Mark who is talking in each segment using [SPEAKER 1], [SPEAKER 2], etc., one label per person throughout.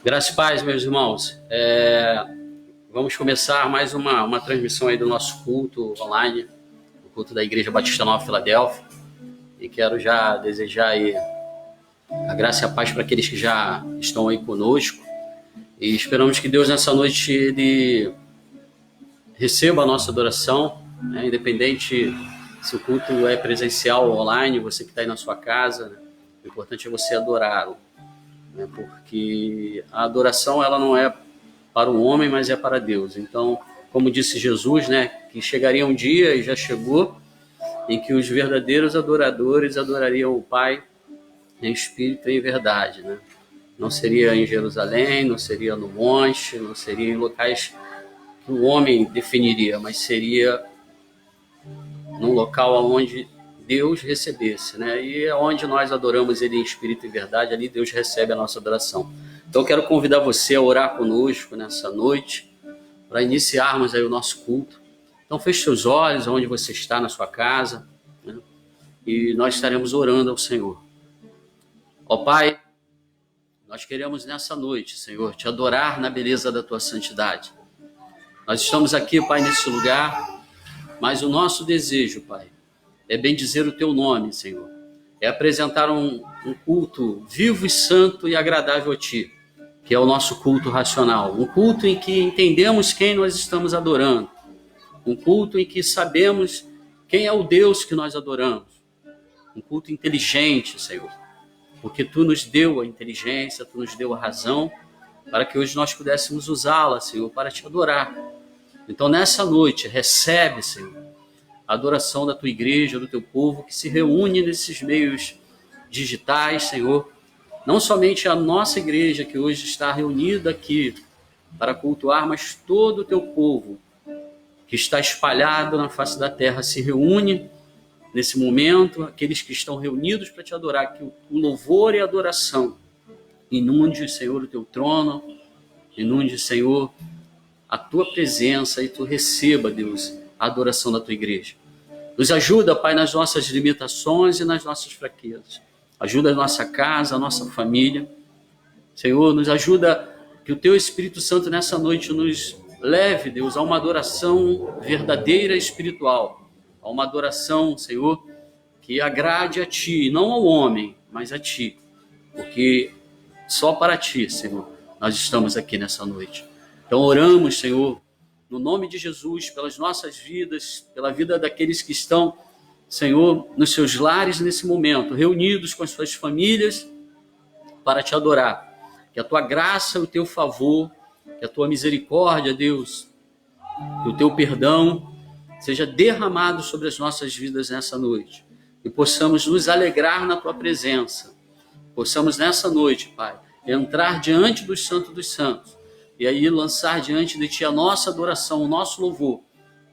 [SPEAKER 1] Graças e paz, meus irmãos. Vamos começar mais uma transmissão aí do nosso culto online, o culto da Igreja Batista Nova Filadélfia. E quero já desejar aí a graça e a paz para aqueles que já estão aí conosco. E esperamos que Deus nessa noite ele receba a nossa adoração, né? Independente se o culto é presencial ou online, você que está aí na sua casa, né? O importante é você adorá-lo. Porque a adoração ela não é para o homem, mas é para Deus. Então, como disse Jesus, né, que chegaria um dia, e já chegou, em que os verdadeiros adoradores adorariam o Pai em espírito e em verdade, né? Não seria em Jerusalém, não seria no monte, não seria em locais que o homem definiria, mas seria num local onde Deus recebesse, né? E é onde nós adoramos Ele em espírito e verdade, ali Deus recebe a nossa adoração. Então eu quero convidar você a orar conosco nessa noite, para iniciarmos aí o nosso culto. Então feche seus olhos onde você está na sua casa, né? E nós estaremos orando ao Senhor. Ó Pai, nós queremos nessa noite, Senhor, te adorar na beleza da tua santidade. Nós estamos aqui, Pai, nesse lugar, mas o nosso desejo, Pai, é bendizer o teu nome, Senhor. É apresentar um culto vivo e santo e agradável a ti, que é o nosso culto racional. Um culto em que entendemos quem nós estamos adorando. Um culto em que sabemos quem é o Deus que nós adoramos. Um culto inteligente, Senhor. Porque tu nos deu a inteligência, tu nos deu a razão, para que hoje nós pudéssemos usá-la, Senhor, para te adorar. Então, nessa noite, recebe, Senhor, a adoração da tua igreja, do teu povo, que se reúne nesses meios digitais, Senhor. Não somente a nossa igreja, que hoje está reunida aqui para cultuar, mas todo o teu povo, que está espalhado na face da terra, se reúne nesse momento, aqueles que estão reunidos para te adorar, que o louvor e a adoração inunde, Senhor, o teu trono, inunde, Senhor, a tua presença, e tu receba, Deus, a adoração da tua igreja. Nos ajuda, Pai, nas nossas limitações e nas nossas fraquezas. Ajuda a nossa casa, a nossa família. Senhor, nos ajuda que o teu Espírito Santo nessa noite nos leve, Deus, a uma adoração verdadeira e espiritual. A uma adoração, Senhor, que agrade a ti, não ao homem, mas a ti. Porque só para ti, Senhor, nós estamos aqui nessa noite. Então oramos, Senhor, no nome de Jesus, pelas nossas vidas, pela vida daqueles que estão, Senhor, nos seus lares nesse momento, reunidos com as suas famílias para te adorar. Que a tua graça, o teu favor, que a tua misericórdia, Deus, que o teu perdão seja derramado sobre as nossas vidas nessa noite. E possamos nos alegrar na tua presença. Possamos nessa noite, Pai, entrar diante dos santos dos santos e aí lançar diante de Ti a nossa adoração, o nosso louvor,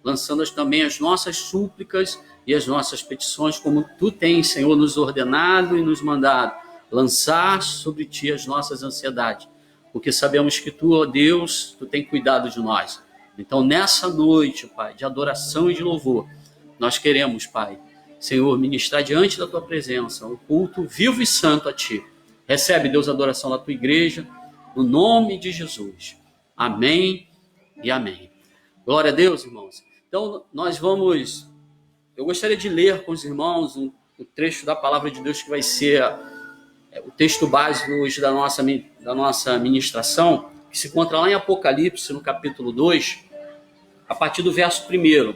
[SPEAKER 1] lançando também as nossas súplicas e as nossas petições, como Tu tens, Senhor, nos ordenado e nos mandado, lançar sobre Ti as nossas ansiedades, porque sabemos que Tu, ó Deus, Tu tem cuidado de nós. Então, nessa noite, Pai, de adoração e de louvor, nós queremos, Pai, Senhor, ministrar diante da Tua presença um culto vivo e santo a Ti. Recebe, Deus, a adoração da Tua igreja, no nome de Jesus. Amém e amém. Glória a Deus, irmãos. Então, eu gostaria de ler com os irmãos o trecho da palavra de Deus que vai ser o texto básico hoje da nossa ministração, que se encontra lá em Apocalipse, no capítulo 2, a partir do verso 1.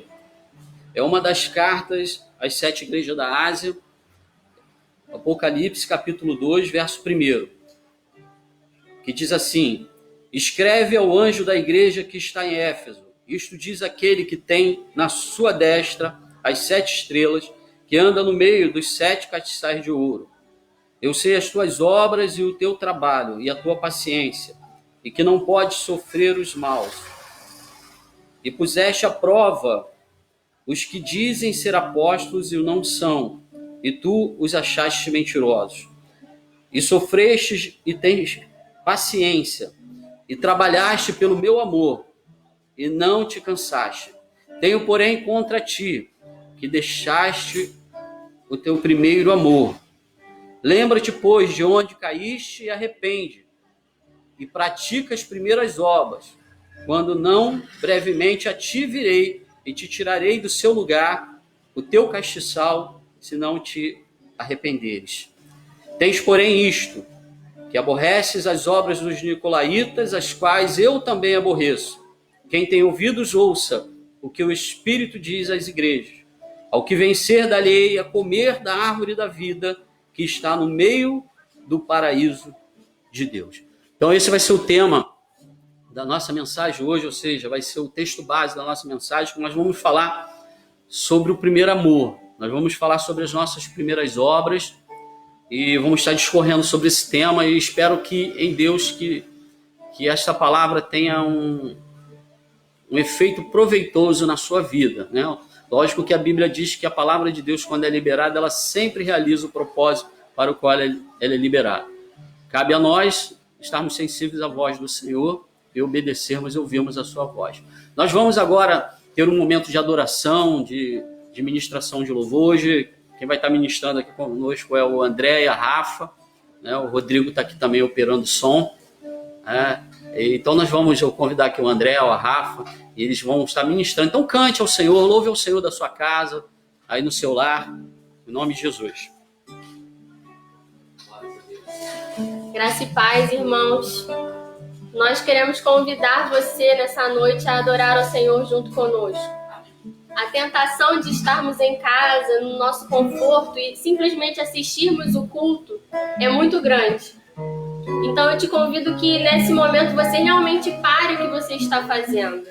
[SPEAKER 1] É uma das cartas às 7 igrejas da Ásia, Apocalipse, capítulo 2, verso 1, que diz assim: escreve ao anjo da igreja que está em Éfeso, isto diz aquele que tem na sua destra as 7 estrelas, que anda no meio dos 7 castiçais de ouro. Eu sei as tuas obras e o teu trabalho e a tua paciência, e que não podes sofrer os maus. E puseste à prova os que dizem ser apóstolos e o não são, e tu os achaste mentirosos. E sofrestes e tens paciência, e trabalhaste pelo meu amor, e não te cansaste. Tenho, porém, contra ti, que deixaste o teu primeiro amor. Lembra-te, pois, de onde caíste e arrepende, e pratica as primeiras obras. Quando não, brevemente a ti virei, e te tirarei do seu lugar o teu castiçal, se não te arrependeres. Tens, porém, isto, que aborreces as obras dos nicolaítas, as quais eu também aborreço. Quem tem ouvidos, ouça o que o Espírito diz às igrejas. Ao que vencer da lei, a comer da árvore da vida, que está no meio do paraíso de Deus. Então esse vai ser o tema da nossa mensagem hoje, ou seja, vai ser o texto base da nossa mensagem, que nós vamos falar sobre o primeiro amor. Nós vamos falar sobre as nossas primeiras obras e vamos estar discorrendo sobre esse tema, e espero que em Deus que esta palavra tenha um efeito proveitoso na sua vida, né? Lógico que a Bíblia diz que a palavra de Deus, quando é liberada, ela sempre realiza o propósito para o qual ela é liberada. Cabe a nós estarmos sensíveis à voz do Senhor e obedecermos e ouvirmos a sua voz. Nós vamos agora ter um momento de adoração, de ministração de louvor. Hoje, quem vai estar ministrando aqui conosco é o André e a Rafa, né? O Rodrigo está aqui também operando som. Então nós vamos convidar aqui o André, a Rafa, e eles vão estar ministrando. Então cante ao Senhor, louve ao Senhor da sua casa, aí no seu lar, em nome de Jesus.
[SPEAKER 2] Graça e paz, irmãos. Nós queremos convidar você nessa noite a adorar ao Senhor junto conosco. A tentação de estarmos em casa, no nosso conforto e simplesmente assistirmos o culto é muito grande. Então eu te convido que nesse momento você realmente pare o que você está fazendo.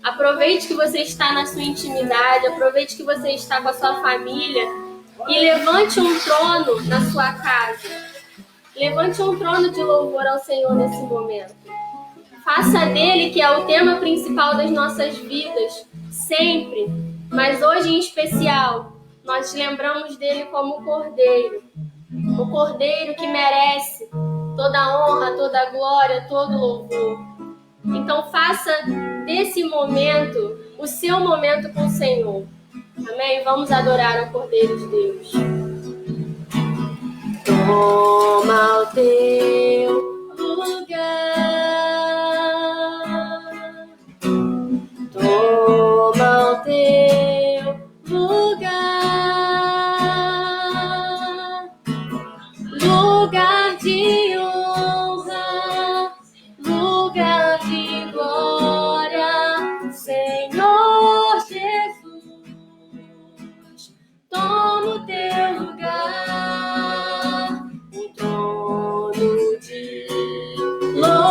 [SPEAKER 2] Aproveite que você está na sua intimidade, aproveite que você está com a sua família e levante um trono na sua casa. Levante um trono de louvor ao Senhor nesse momento. Faça dele, que é o tema principal das nossas vidas, sempre, mas hoje em especial, nós lembramos dele como o Cordeiro que merece toda a honra, toda a glória, todo o louvor. Então faça desse momento o seu momento com o Senhor. Amém? Vamos adorar o Cordeiro de Deus. Toma o teu lugar, toma o teu lugar, lugar de honra, lugar de glória, Senhor Jesus, toma o teu lugar. Lord.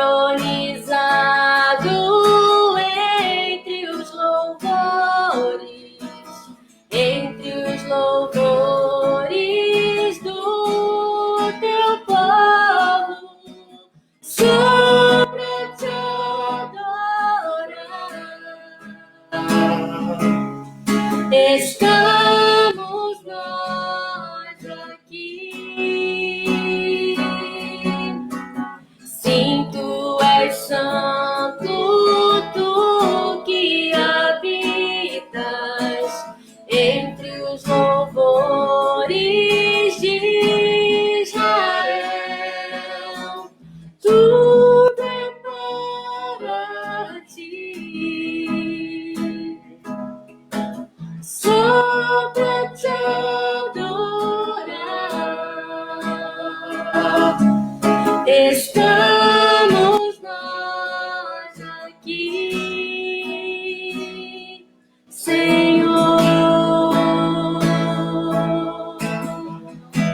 [SPEAKER 2] entronizado entre os louvores do teu povo, só pra te adorar. Estamos nós aqui. Sim, tu és santo, tu que habitas entre os louvores de Israel. Tudo é para ti, só pra te adorar. Estamos nós aqui, Senhor.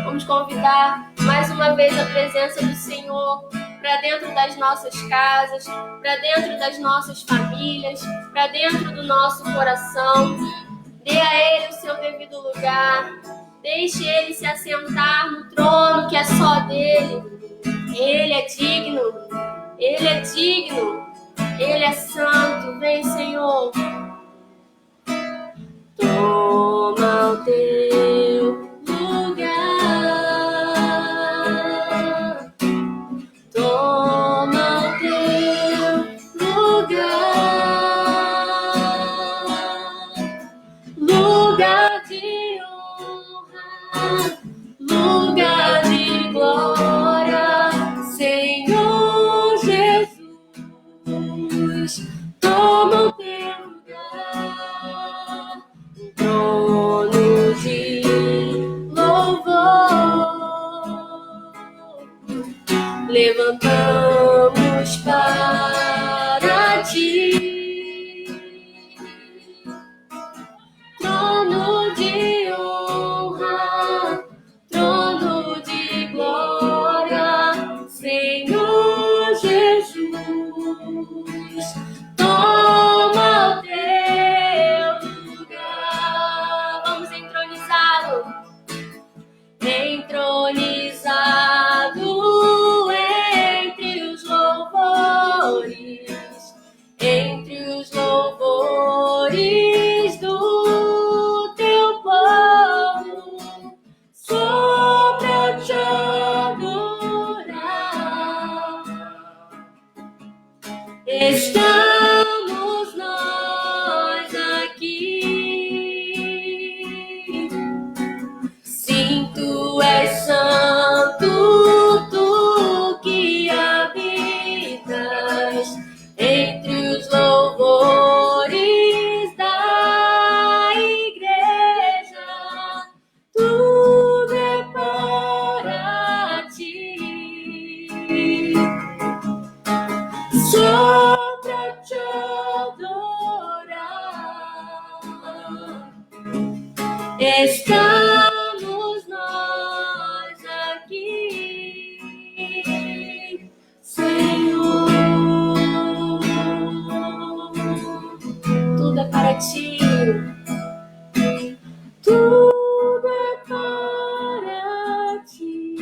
[SPEAKER 2] Vamos convidar mais uma vez a presença do Senhor para dentro das nossas casas, para dentro das nossas famílias, para dentro do nosso coração. Dê a Ele o seu devido lugar. Deixe Ele se assentar no trono que é só dele. Ele é digno. Ele é digno. Ele é santo. Vem, Senhor. Toma o teu lugar. Toma o teu lugar. Lugar de honra, lugar de glória, Senhor Jesus. Toma o teu lugar, trono de louvor. Levantamos para ti, trono de honra, trono de glória, Senhor Jesus. Toma o teu lugar. Vamos entronizá-lo. Entronizado entre os louvores do teu povo, só pra te adorar. Estamos nós aqui. Sim, tu és santo, tu que habitas entre os louvores da igreja. Tudo é para ti, só pra te adorar. Estamos nós aqui, Senhor. Tudo é para ti. Tudo é para ti.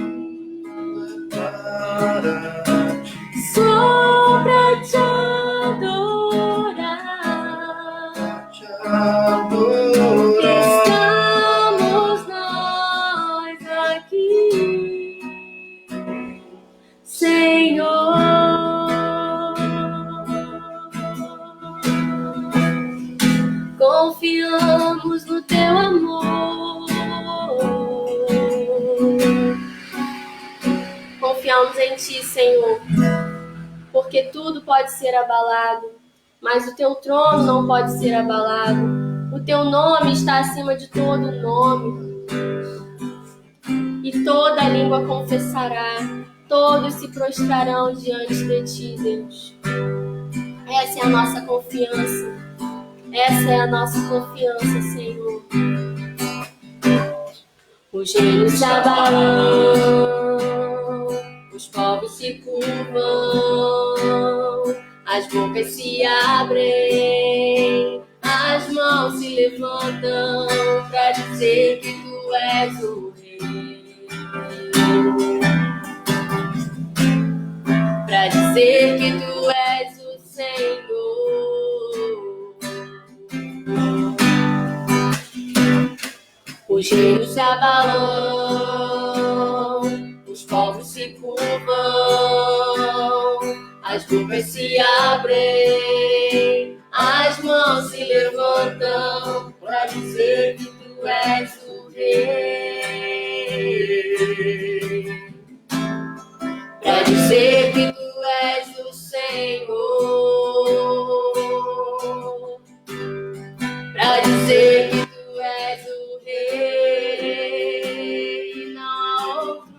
[SPEAKER 2] Só pra te adorar. Estamos nós aqui, Senhor. Confiamos no teu amor. Confiamos em ti, Senhor, porque tudo pode ser abalado, mas o teu trono não pode ser abalado. O teu nome está acima de todo nome. E toda língua confessará, todos se prostrarão diante de ti, Deus. Essa é a nossa confiança. Essa é a nossa confiança, Senhor. Os reinos se abalam, os povos se curvam as bocas se abrem, as mãos se levantam para dizer que tu és o Rei. Para dizer que tu és o Senhor. Os reinos se abalam, os povos se curvam, as bocas se abrem, as mãos se levantam para dizer que tu és o Rei. Para dizer que tu és o Senhor. Para dizer que tu és o Rei, não há outro.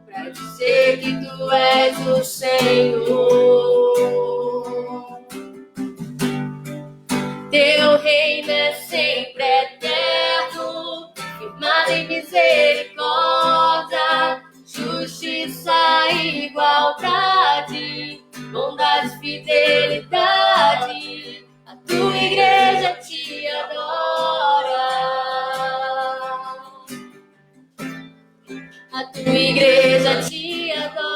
[SPEAKER 2] Para dizer que tu és o Senhor. Teu reino é sempre eterno, firmado em misericórdia, justiça e igualdade, bondade e fidelidade. A tua igreja te adora. A tua igreja te adora.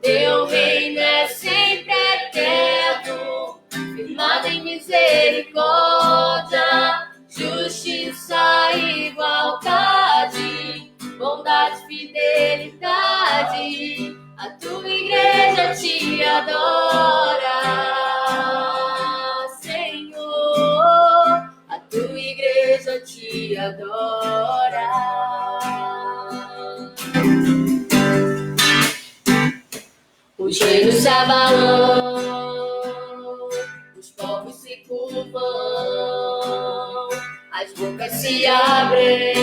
[SPEAKER 2] Teu reino é sempre eterno, firmado em misericórdia, justiça e igualdade, bondade e fidelidade. A tua igreja te adora, Senhor. A tua igreja te adora. Os reinos se abalam, os povos se curvam, as bocas se abrem,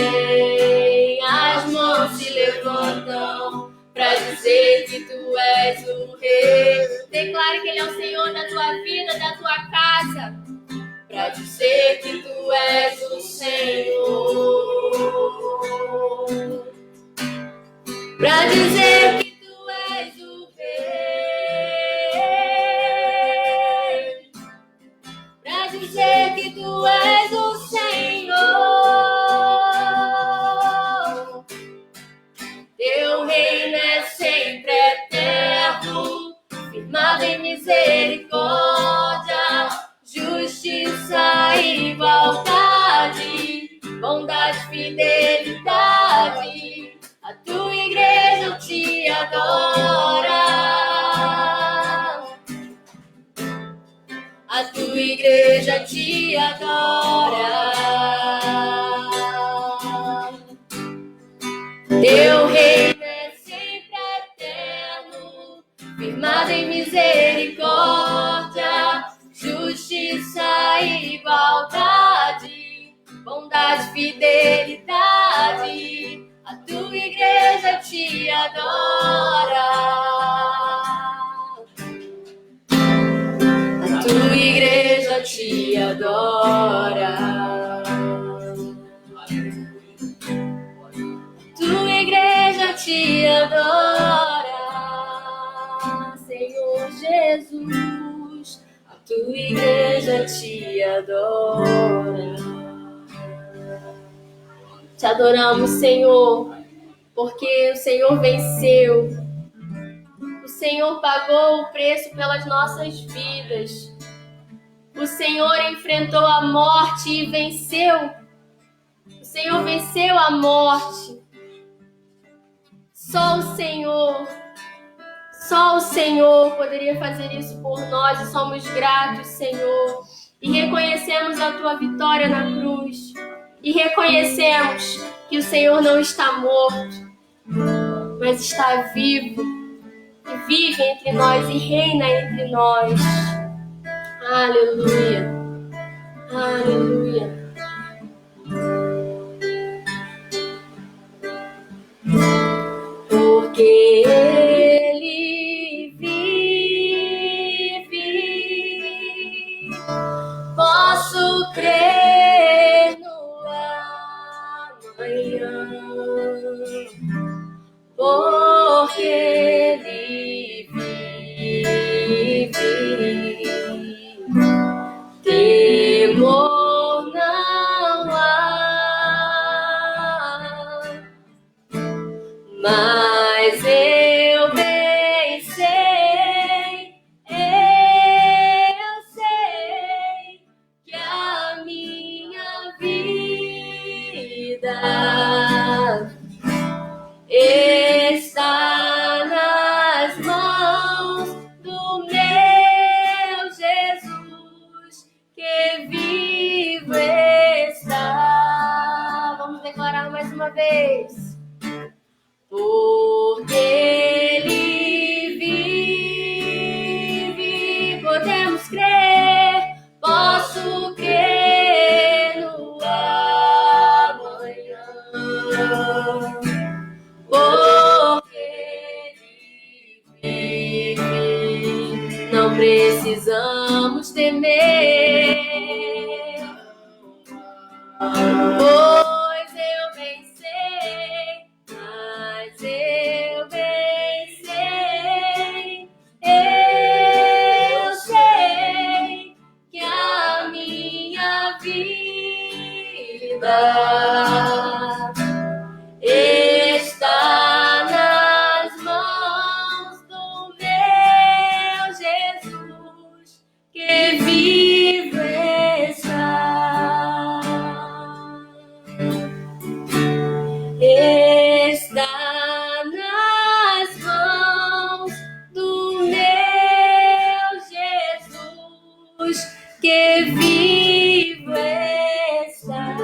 [SPEAKER 2] as mãos se levantam para dizer que tu és o Rei. Declare que Ele é o Senhor da tua vida, da tua casa, para dizer que tu és o Senhor, para dizer que tu és o Rei, para dizer que tu és o Senhor. Teu reino é sempre eterno, firmado em misericórdia, justiça e igualdade, bondade e fidelidade. A tua igreja te adora. A tua igreja te adora. Teu reino é sempre eterno, firmado em misericórdia, justiça e igualdade, bondade e fidelidade. A tua igreja te adora. A tua igreja te adora. Tua igreja te adora, Senhor Jesus. A tua igreja te adora. Te adoramos, Senhor, porque o Senhor venceu. O Senhor pagou o preço pelas nossas vidas. O Senhor enfrentou a morte e venceu. O Senhor venceu a morte. Só o Senhor poderia fazer isso por nós e somos gratos, Senhor. E reconhecemos a tua vitória na cruz. E reconhecemos que o Senhor não está morto, mas está vivo. E vive entre nós e reina entre nós. Aleluia. Aleluia. Porque Ele vive, posso crer no amanhã. porque Ele vive. Temor não há, mas eu bem sei, eu sei que a minha vida está nas mãos do meu Jesus, que vivo está. Vamos declarar mais uma vez. Porque Ele vive, podemos crer, posso crer no amanhã. Porque Ele vive, não precisamos temer, pois eu bem sei, mas eu bem sei, eu sei que a minha vida está nas mãos do meu Jesus, que vivo está. Está nas mãos do meu Jesus, que vivo está.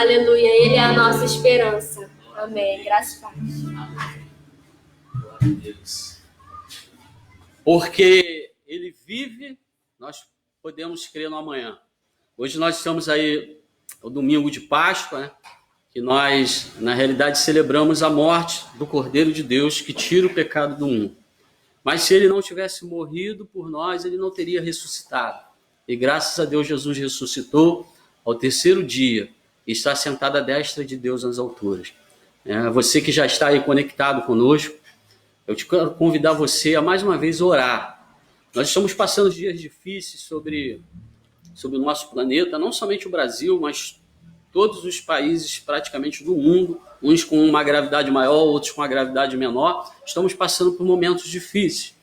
[SPEAKER 2] Aleluia, Ele é a nossa esperança. Amém. Graças a Deus.
[SPEAKER 1] Glória a Deus. Porque Ele vive, nós podemos crer no amanhã. Hoje nós estamos aí, o domingo de Páscoa, né? Que nós, na realidade, celebramos a morte do Cordeiro de Deus que tira o pecado do mundo. Mas se Ele não tivesse morrido por nós, Ele não teria ressuscitado. E graças a Deus, Jesus ressuscitou ao terceiro dia e está sentado à destra de Deus nas alturas. Você que já está aí conectado conosco, eu te quero convidar você a mais uma vez orar. Nós estamos passando dias difíceis sobre o nosso planeta, não somente o Brasil, mas todos os países praticamente do mundo, uns com uma gravidade maior, outros com uma gravidade menor. Estamos passando por momentos difíceis.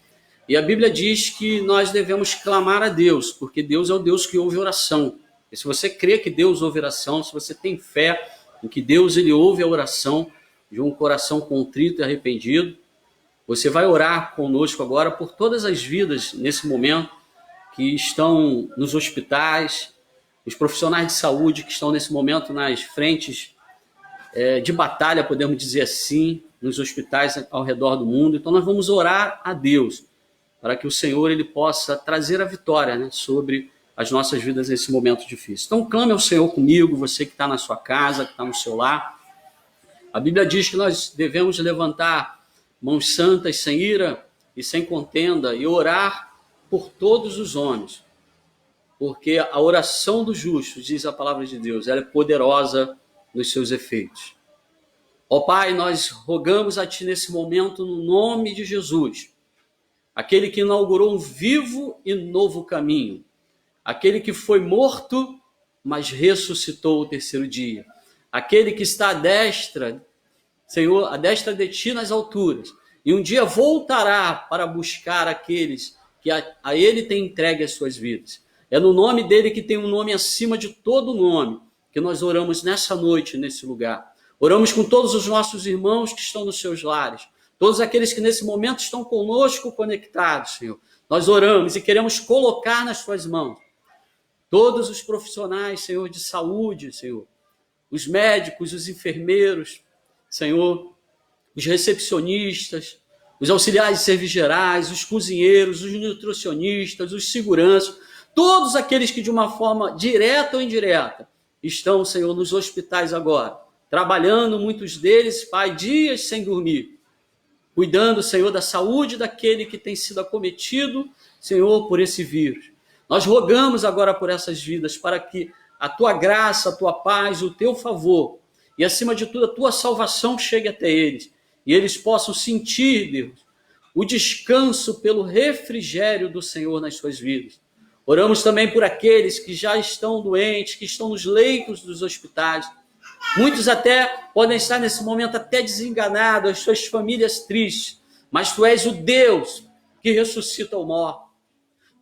[SPEAKER 1] E a Bíblia diz que nós devemos clamar a Deus, porque Deus é o Deus que ouve oração. E se você crê que Deus ouve oração, se você tem fé em que Deus ele ouve a oração de um coração contrito e arrependido, você vai orar conosco agora por todas as vidas nesse momento que estão nos hospitais, os profissionais de saúde que estão nesse momento nas frentes de batalha, podemos dizer assim, nos hospitais ao redor do mundo. Então nós vamos orar a Deus para que o Senhor ele possa trazer a vitória, né, sobre as nossas vidas nesse momento difícil. Então clame ao Senhor comigo, você que está na sua casa, que está no seu lar. A Bíblia diz que nós devemos levantar mãos santas, sem ira e sem contenda, e orar por todos os homens. Porque a oração do justo, diz a palavra de Deus, ela é poderosa nos seus efeitos. Ó Pai, nós rogamos a Ti nesse momento no nome de Jesus, aquele que inaugurou um vivo e novo caminho, aquele que foi morto, mas ressuscitou o terceiro dia, aquele que está à destra, Senhor, à destra de Ti nas alturas, e um dia voltará para buscar aqueles que a Ele tem entregue as suas vidas. É no nome dele, que tem um nome acima de todo nome, que nós oramos nessa noite, nesse lugar. Oramos com todos os nossos irmãos que estão nos seus lares, todos aqueles que nesse momento estão conosco conectados, Senhor. Nós oramos e queremos colocar nas suas mãos todos os profissionais, Senhor, de saúde, Senhor, os médicos, os enfermeiros, Senhor, os recepcionistas, os auxiliares de serviços gerais, os cozinheiros, os nutricionistas, os seguranças, todos aqueles que de uma forma direta ou indireta estão, Senhor, nos hospitais agora, trabalhando, muitos deles, Pai, dias sem dormir, cuidando, Senhor, da saúde daquele que tem sido acometido, Senhor, por esse vírus. Nós rogamos agora por essas vidas para que a Tua graça, a Tua paz, o Teu favor e acima de tudo a tua salvação chegue até eles, e eles possam sentir, Deus, o descanso pelo refrigério do Senhor nas suas vidas. Oramos também por aqueles que já estão doentes, que estão nos leitos dos hospitais. Muitos até podem estar nesse momento até desenganados, as suas famílias tristes, mas Tu és o Deus que ressuscita o morto.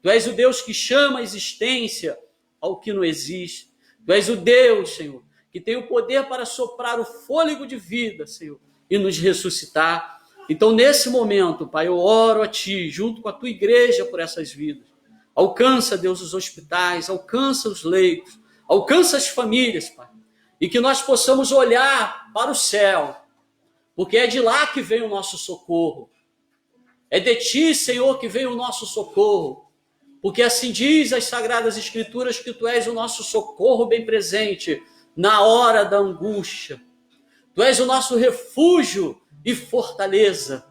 [SPEAKER 1] Tu és o Deus que chama a existência ao que não existe. Tu és o Deus, Senhor, que tem o poder para soprar o fôlego de vida, Senhor, e nos ressuscitar. Então, nesse momento, Pai, eu oro a Ti, junto com a Tua igreja, por essas vidas. Alcança, Deus, os hospitais, alcança os leitos, alcança as famílias, Pai. E que nós possamos olhar para o céu, porque é de lá que vem o nosso socorro. É de Ti, Senhor, que vem o nosso socorro. Porque assim diz as Sagradas Escrituras que Tu és o nosso socorro bem presente na hora da angústia. Tu és o nosso refúgio e fortaleza.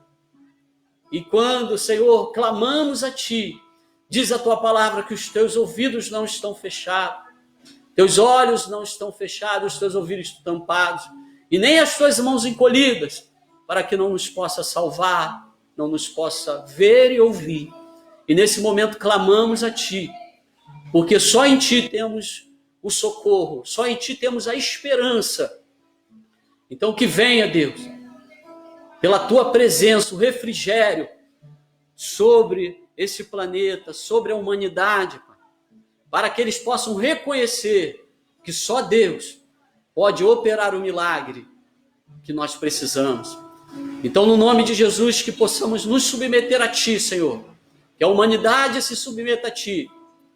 [SPEAKER 1] E quando, Senhor, clamamos a Ti, diz a Tua palavra que os Teus ouvidos não estão fechados, Teus olhos não estão fechados, os Teus ouvidos tampados, e nem as Tuas mãos encolhidas, para que não nos possa salvar, não nos possa ver e ouvir. E nesse momento clamamos a Ti, porque só em Ti temos o socorro, só em Ti temos a esperança. Então que venha, Deus, pela Tua presença, o refrigério sobre esse planeta, sobre a humanidade, Pai, para que eles possam reconhecer que só Deus pode operar o milagre que nós precisamos. Então, no nome de Jesus, que possamos nos submeter a Ti, Senhor, que a humanidade se submeta a Ti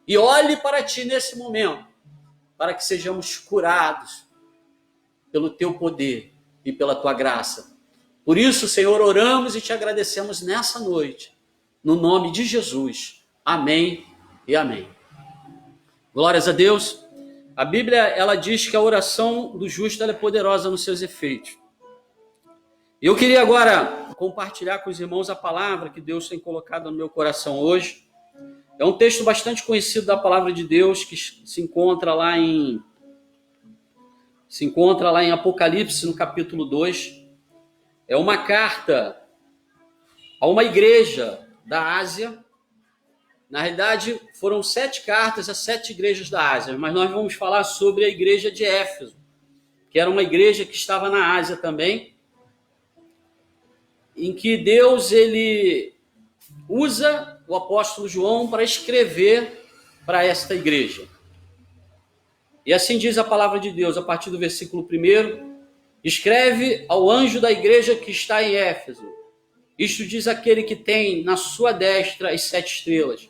[SPEAKER 1] e olhe para Ti nesse momento, para que sejamos curados pelo Teu poder e pela Tua graça. Por isso, Senhor, oramos e Te agradecemos nessa noite, no nome de Jesus. Amém e amém. Glórias a Deus. A Bíblia, ela diz que a oração do justo ela é poderosa nos seus efeitos. Eu queria agora compartilhar com os irmãos a palavra que Deus tem colocado no meu coração hoje. É um texto bastante conhecido da palavra de Deus, que se encontra lá em Apocalipse, no capítulo 2. É uma carta a uma igreja da Ásia. Na realidade, foram 7 cartas a 7 igrejas da Ásia, mas nós vamos falar sobre a igreja de Éfeso, que era uma igreja que estava na Ásia também, em que Deus ele usa o apóstolo João para escrever para esta igreja. E assim diz a palavra de Deus, a partir do versículo 1, escreve ao anjo da igreja que está em Éfeso. Isto diz aquele que tem na sua destra as 7 estrelas,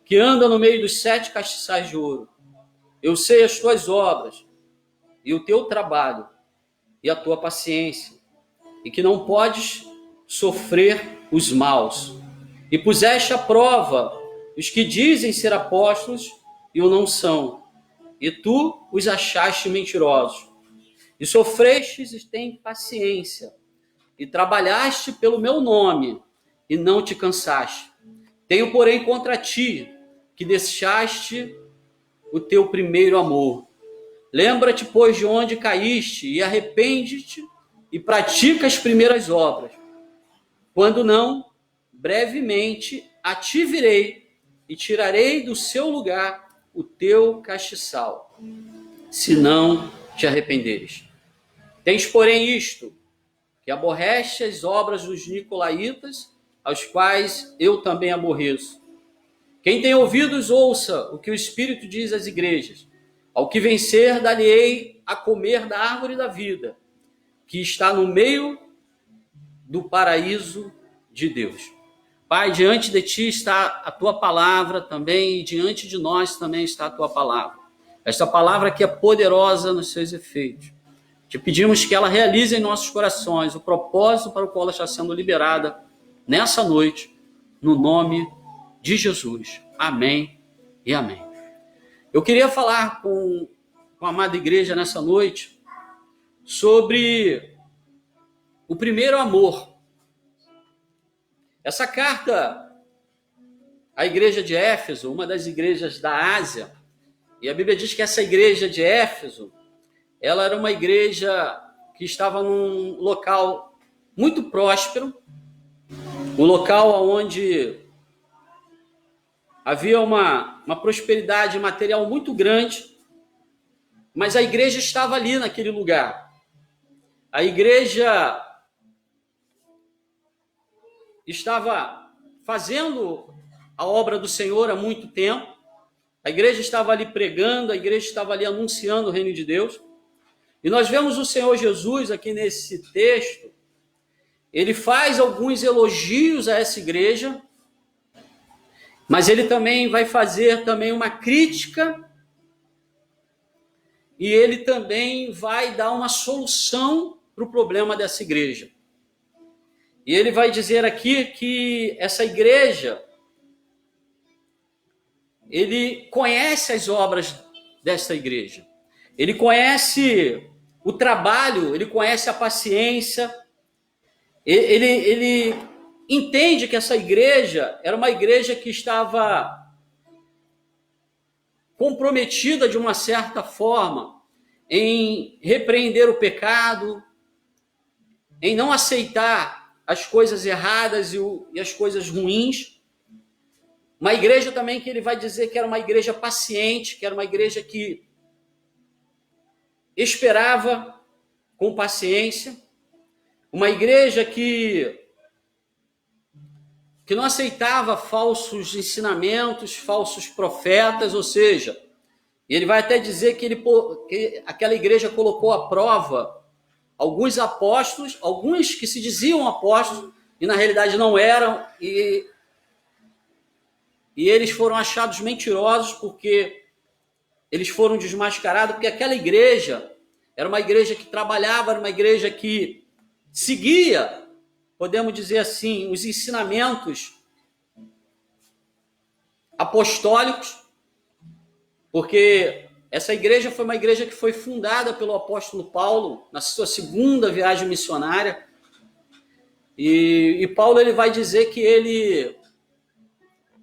[SPEAKER 1] que anda no meio dos 7 castiçais de ouro. Eu sei as tuas obras, e o teu trabalho, e a tua paciência, e que não podes sofrer os maus. E puseste à prova os que dizem ser apóstolos e o não são, e tu os achaste mentirosos. E sofrestes e tem paciência, e trabalhaste pelo meu nome, e não te cansaste. Tenho, porém, contra ti, que deixaste o teu primeiro amor. Lembra-te, pois, de onde caíste, e arrepende-te, e pratica as primeiras obras. Quando não, brevemente a ti virei, e tirarei do seu lugar o teu castiçal, se não te arrependeres. Tens, porém, isto, que aborreste as obras dos nicolaítas, aos quais eu também aborreço. Quem tem ouvidos, ouça o que o Espírito diz às igrejas. Ao que vencer, dar-lhe-ei a comer da árvore da vida, que está no meio do paraíso de Deus. Pai, diante de Ti está a Tua palavra também, e diante de nós também está a Tua palavra. Esta palavra que é poderosa nos seus efeitos. Te pedimos que ela realize em nossos corações o propósito para o qual ela está sendo liberada nessa noite, no nome de Jesus. Amém e amém. Eu queria falar com a amada igreja nessa noite sobre o primeiro amor. Essa carta à igreja de Éfeso, uma das igrejas da Ásia, e a Bíblia diz que essa igreja de Éfeso, ela era uma igreja que estava num local muito próspero, um local onde havia uma prosperidade material muito grande, mas a igreja estava ali naquele lugar. A igreja estava fazendo a obra do Senhor há muito tempo, a igreja estava ali pregando, a igreja estava ali anunciando o reino de Deus, e nós vemos o Senhor Jesus aqui nesse texto, ele faz alguns elogios a essa igreja, mas ele também vai fazer também uma crítica, e ele também vai dar uma solução para o problema dessa igreja. E ele vai dizer aqui que essa igreja, ele conhece as obras dessa igreja, ele conhece o trabalho, ele conhece a paciência, ele entende que essa igreja era uma igreja que estava comprometida de uma certa forma em repreender o pecado, em não aceitar as coisas erradas e as coisas ruins. Uma igreja também que ele vai dizer que era uma igreja paciente, que era uma igreja que esperava com paciência, uma igreja que não aceitava falsos ensinamentos, falsos profetas, ou seja, ele vai até dizer que aquela igreja colocou à prova alguns apóstolos, alguns que se diziam apóstolos e na realidade não eram, e eles foram achados mentirosos porque eles foram desmascarados, porque aquela igreja era uma igreja que trabalhava, era uma igreja que seguia, podemos dizer assim, os ensinamentos apostólicos, porque essa igreja foi uma igreja que foi fundada pelo apóstolo Paulo na sua segunda viagem missionária, e Paulo ele vai dizer que ele,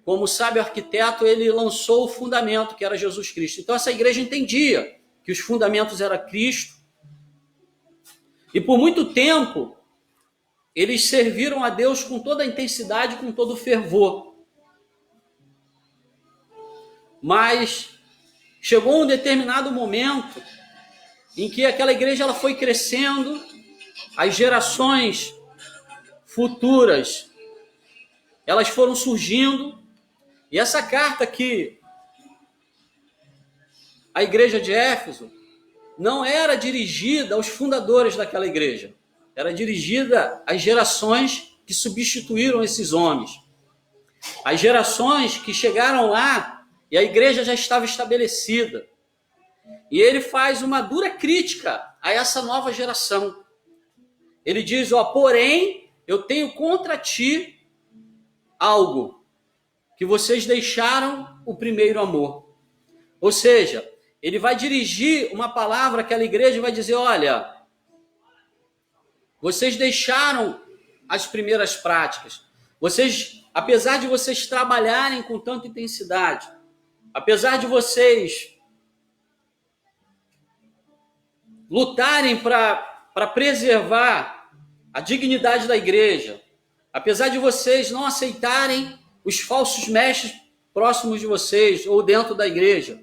[SPEAKER 1] como sábio arquiteto, ele lançou o fundamento, que era Jesus Cristo. Então essa igreja entendia que os fundamentos eram Cristo, e por muito tempo eles serviram a Deus com toda a intensidade, com todo o fervor. Mas chegou um determinado momento em que aquela igreja ela foi crescendo, as gerações futuras elas foram surgindo, e essa carta que a igreja de Éfeso não era dirigida aos fundadores daquela igreja, era dirigida às gerações que substituíram esses homens, as gerações que chegaram lá e a igreja já estava estabelecida. E ele faz uma dura crítica a essa nova geração. Ele diz, porém, eu tenho contra ti algo, que vocês deixaram o primeiro amor. Ou seja, ele vai dirigir uma palavra àquela igreja e vai dizer, olha, vocês deixaram as primeiras práticas. Vocês, apesar de vocês trabalharem com tanta intensidade, apesar de vocês lutarem para preservar a dignidade da igreja, apesar de vocês não aceitarem os falsos mestres próximos de vocês ou dentro da igreja,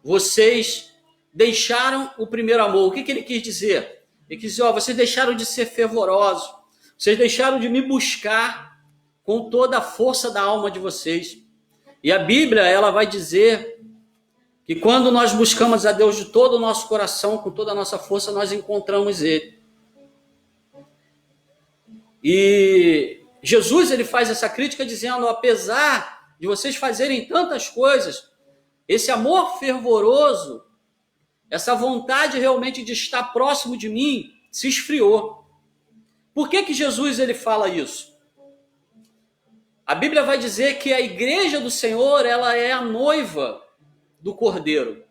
[SPEAKER 1] vocês deixaram o primeiro amor. O que ele quis dizer? Ele quis dizer, vocês deixaram de ser fervorosos, vocês deixaram de me buscar com toda a força da alma de vocês. E a Bíblia, ela vai dizer que quando nós buscamos a Deus de todo o nosso coração, com toda a nossa força, nós encontramos Ele. E Jesus, ele faz essa crítica dizendo, apesar de vocês fazerem tantas coisas, esse amor fervoroso, essa vontade realmente de estar próximo de mim, se esfriou. Por que Jesus ele fala isso? A Bíblia vai dizer que a igreja do Senhor, ela é a noiva do Cordeiro.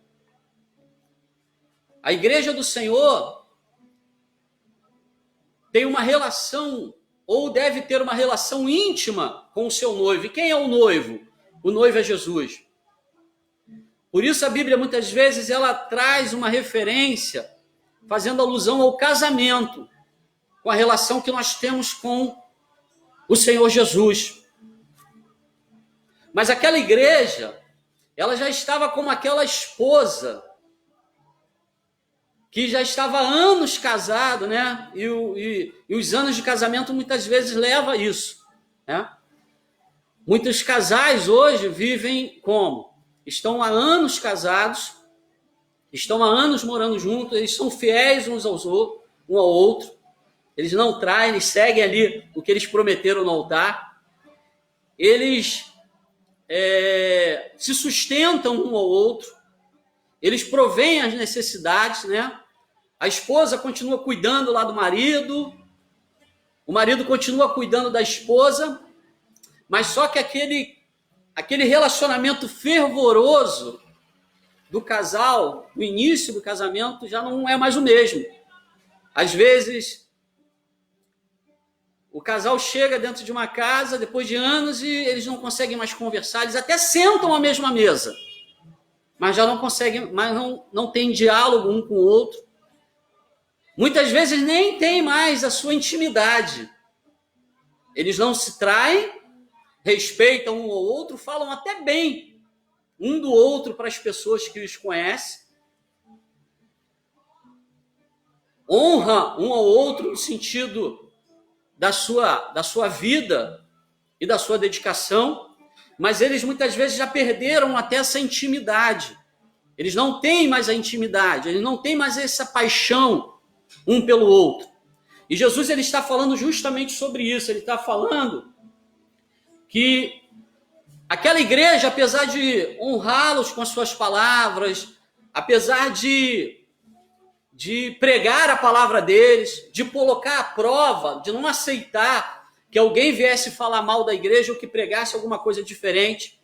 [SPEAKER 1] A igreja do Senhor tem uma relação, ou deve ter uma relação íntima com o seu noivo. E quem é o noivo? O noivo é Jesus. Por isso a Bíblia muitas vezes ela traz uma referência fazendo alusão ao casamento, com a relação que nós temos com o Senhor Jesus. Mas aquela igreja, ela já estava como aquela esposa que já estava há anos casado, né? E os anos de casamento muitas vezes levam a isso, né? Muitos casais hoje vivem como? Estão há anos casados, estão há anos morando juntos, eles são fiéis um ao outro, eles não traem, eles seguem ali o que eles prometeram no altar, eles se sustentam um ao outro, eles provêm as necessidades, né? A esposa continua cuidando lá do marido, o marido continua cuidando da esposa, mas só que aquele relacionamento fervoroso do casal, no início do casamento, já não é mais o mesmo. Às vezes, o casal chega dentro de uma casa, depois de anos, e eles não conseguem mais conversar, eles até sentam à mesma mesa, mas já não conseguem, mas não tem diálogo um com o outro. Muitas vezes nem tem mais a sua intimidade. Eles não se traem, respeitam um ao outro, falam até bem um do outro para as pessoas que os conhecem, honra um ao outro no sentido da sua vida e da sua dedicação, mas eles muitas vezes já perderam até essa intimidade. Eles não têm mais a intimidade, eles não têm mais essa paixão um pelo outro. E Jesus, ele está falando justamente sobre isso. Ele está falando que aquela igreja, apesar de honrá-los com as suas palavras, apesar de pregar a palavra deles, de colocar à prova, de não aceitar que alguém viesse falar mal da igreja ou que pregasse alguma coisa diferente,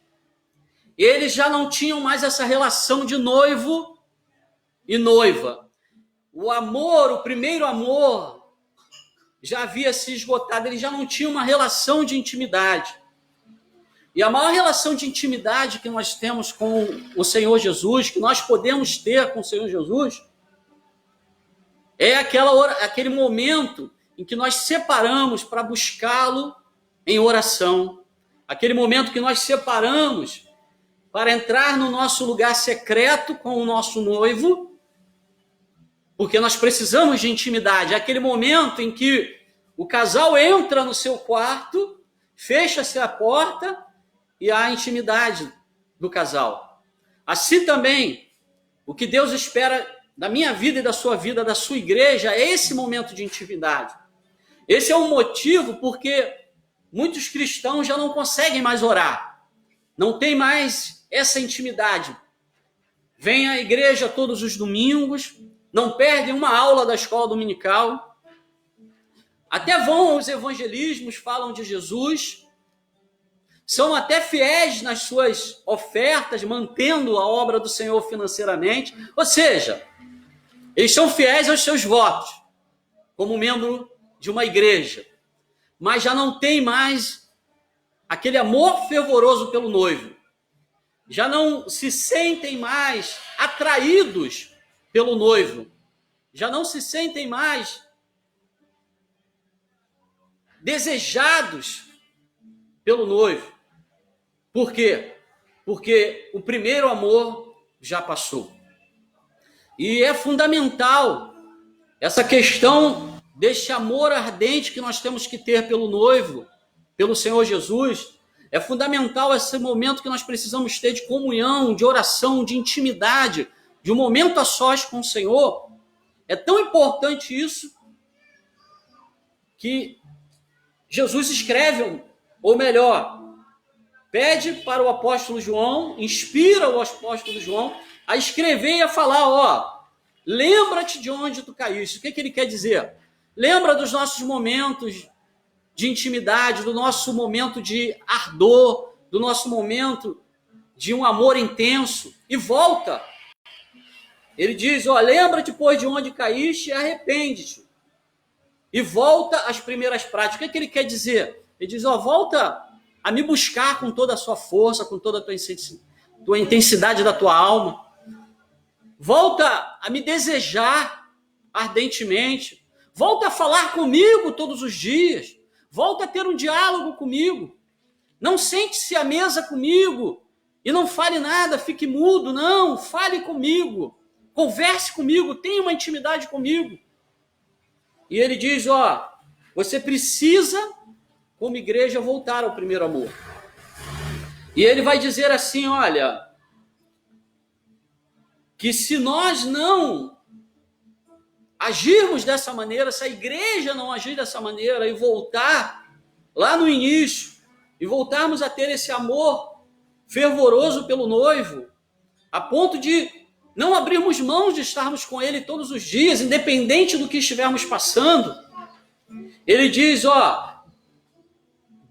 [SPEAKER 1] eles já não tinham mais essa relação de noivo e noiva. O amor, o primeiro amor, já havia se esgotado, eles já não tinham uma relação de intimidade. E a maior relação de intimidade que nós temos com o Senhor Jesus, que nós podemos ter com o Senhor Jesus, é aquele momento em que nós separamos para buscá-lo em oração. Aquele momento que nós separamos para entrar no nosso lugar secreto com o nosso noivo, porque nós precisamos de intimidade. É aquele momento em que o casal entra no seu quarto, fecha-se a porta e há a intimidade do casal. Assim também, o que Deus espera da minha vida e da sua vida, da sua igreja, é esse momento de intimidade. Esse é o motivo porque muitos cristãos já não conseguem mais orar. Não tem mais essa intimidade. Vêm à igreja todos os domingos, não perdem uma aula da escola dominical, até vão aos evangelismos, falam de Jesus, são até fiéis nas suas ofertas, mantendo a obra do Senhor financeiramente, ou seja, eles são fiéis aos seus votos, como membro de uma igreja, mas já não tem mais aquele amor fervoroso pelo noivo, já não se sentem mais atraídos pelo noivo, já não se sentem mais desejados pelo noivo. Por quê? Porque o primeiro amor já passou. E é fundamental essa questão deste amor ardente que nós temos que ter pelo noivo, pelo Senhor Jesus. É fundamental esse momento que nós precisamos ter de comunhão, de oração, de intimidade, de um momento a sós com o Senhor. É tão importante isso que Jesus escreve, ou melhor, pede para o apóstolo João, inspira o apóstolo João a escrever e a falar, lembra-te de onde tu caíste. O que ele quer dizer? Lembra dos nossos momentos de intimidade, do nosso momento de ardor, do nosso momento de um amor intenso, e volta. Ele diz, lembra-te, pois, de onde caíste e arrepende-te. E volta às primeiras práticas. O que ele quer dizer? Ele diz, volta a me buscar com toda a sua força, com toda a tua intensidade da tua alma. Volta a me desejar ardentemente. Volta a falar comigo todos os dias. Volta a ter um diálogo comigo. Não sente-se à mesa comigo e não fale nada, fique mudo. Não, fale comigo. Converse comigo, tenha uma intimidade comigo. E ele diz, você precisa, como igreja, voltar ao primeiro amor. E ele vai dizer assim, olha, que se nós não agirmos dessa maneira, se a igreja não agir dessa maneira e voltar lá no início, e voltarmos a ter esse amor fervoroso pelo noivo, a ponto de não abrirmos mãos de estarmos com ele todos os dias, independente do que estivermos passando, ele diz,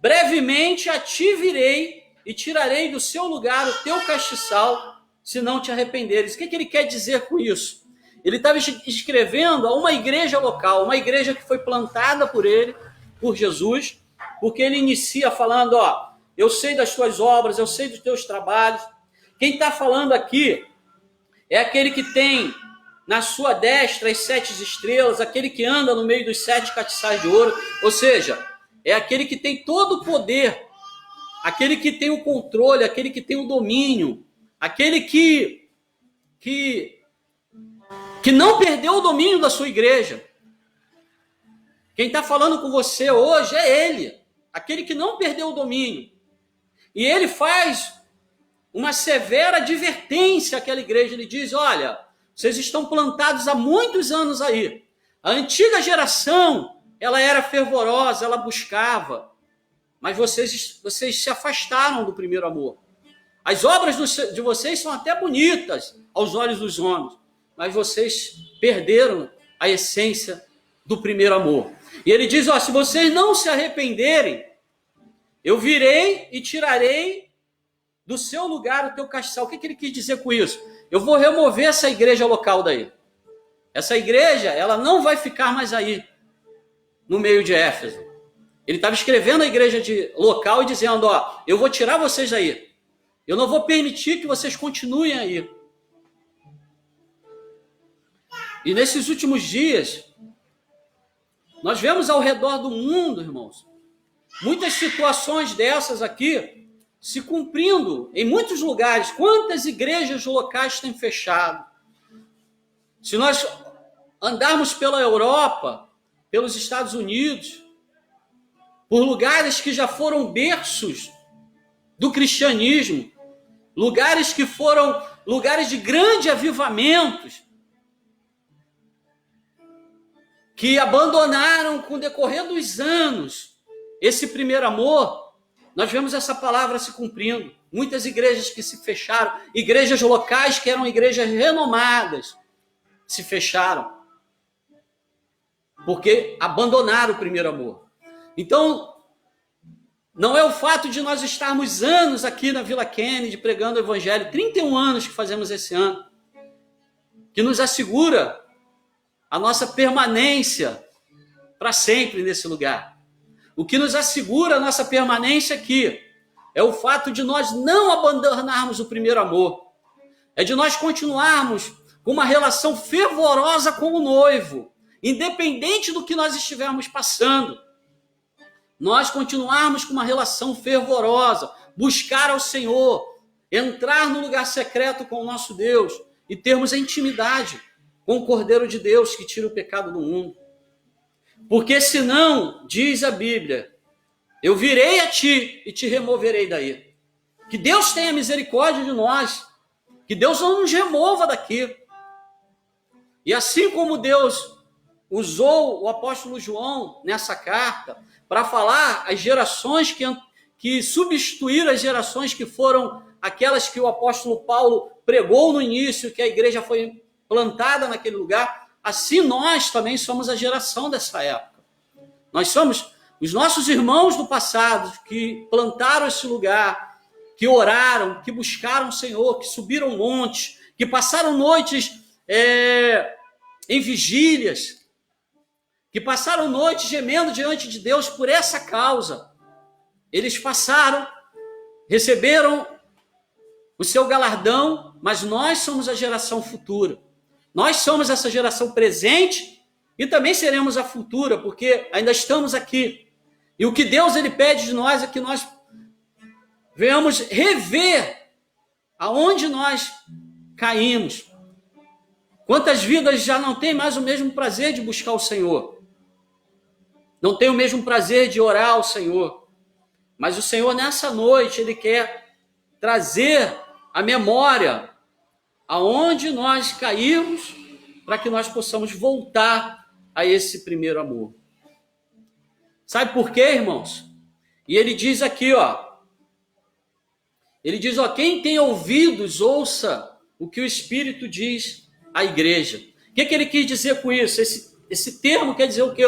[SPEAKER 1] brevemente a ti virei e tirarei do seu lugar o teu castiçal, se não te arrependeres. O que ele quer dizer com isso? Ele estava escrevendo a uma igreja local, uma igreja que foi plantada por ele, por Jesus, porque ele inicia falando, eu sei das tuas obras, eu sei dos teus trabalhos. Quem está falando aqui é aquele que tem na sua destra as 7 estrelas, aquele que anda no meio dos 7 castiçais de ouro, ou seja, é aquele que tem todo o poder, aquele que tem o controle, aquele que tem o domínio, aquele que não perdeu o domínio da sua igreja. Quem está falando com você hoje é ele, aquele que não perdeu o domínio. E ele faz uma severa advertência àquela igreja. Ele diz, olha, vocês estão plantados há muitos anos aí. A antiga geração, ela era fervorosa, ela buscava. Mas vocês se afastaram do primeiro amor. As obras de vocês são até bonitas aos olhos dos homens. Mas vocês perderam a essência do primeiro amor. E ele diz, se vocês não se arrependerem, eu virei e tirarei do seu lugar o teu castiçal. O que ele quis dizer com isso? Eu vou remover essa igreja local daí. Essa igreja, ela não vai ficar mais aí, no meio de Éfeso. Ele estava escrevendo a igreja local e dizendo, eu vou tirar vocês daí. Eu não vou permitir que vocês continuem aí. E nesses últimos dias, nós vemos ao redor do mundo, irmãos, muitas situações dessas aqui se cumprindo em muitos lugares. Quantas igrejas locais têm fechado? Se nós andarmos pela Europa, pelos Estados Unidos, por lugares que já foram berços do cristianismo, lugares que foram lugares de grandes avivamentos, que abandonaram com o decorrer dos anos esse primeiro amor, nós vemos essa palavra se cumprindo. Muitas igrejas que se fecharam, igrejas locais que eram igrejas renomadas, se fecharam, porque abandonaram o primeiro amor. Então, não é o fato de nós estarmos anos aqui na Vila Kennedy pregando o evangelho, 31 anos que fazemos esse ano, que nos assegura a nossa permanência para sempre nesse lugar. O que nos assegura a nossa permanência aqui é o fato de nós não abandonarmos o primeiro amor. É de nós continuarmos com uma relação fervorosa com o noivo, independente do que nós estivermos passando. Nós continuarmos com uma relação fervorosa, buscar ao Senhor, entrar no lugar secreto com o nosso Deus e termos a intimidade com o Cordeiro de Deus que tira o pecado do mundo. Porque senão, diz a Bíblia, eu virei a ti e te removerei daí. Que Deus tenha misericórdia de nós, que Deus não nos remova daqui. E assim como Deus usou o apóstolo João nessa carta para falar as gerações que substituíram as gerações que foram aquelas que o apóstolo Paulo pregou no início, que a igreja foi plantada naquele lugar, assim nós também somos a geração dessa época. Nós somos os nossos irmãos do passado que plantaram esse lugar, que oraram, que buscaram o Senhor, que subiram montes, que passaram noites em vigílias, que passaram noites gemendo diante de Deus por essa causa. Eles passaram, receberam o seu galardão, mas nós somos a geração futura. Nós somos essa geração presente e também seremos a futura, porque ainda estamos aqui. E o que Deus ele pede de nós é que nós venhamos rever aonde nós caímos. Quantas vidas já não têm mais o mesmo prazer de buscar o Senhor? Não tem o mesmo prazer de orar ao Senhor. Mas o Senhor, nessa noite, Ele quer trazer a memória aonde nós caímos, para que nós possamos voltar a esse primeiro amor. Sabe por quê, irmãos? E ele diz aqui, ele diz, quem tem ouvidos, ouça o que o Espírito diz à igreja. O que ele quis dizer com isso? Esse termo quer dizer o quê?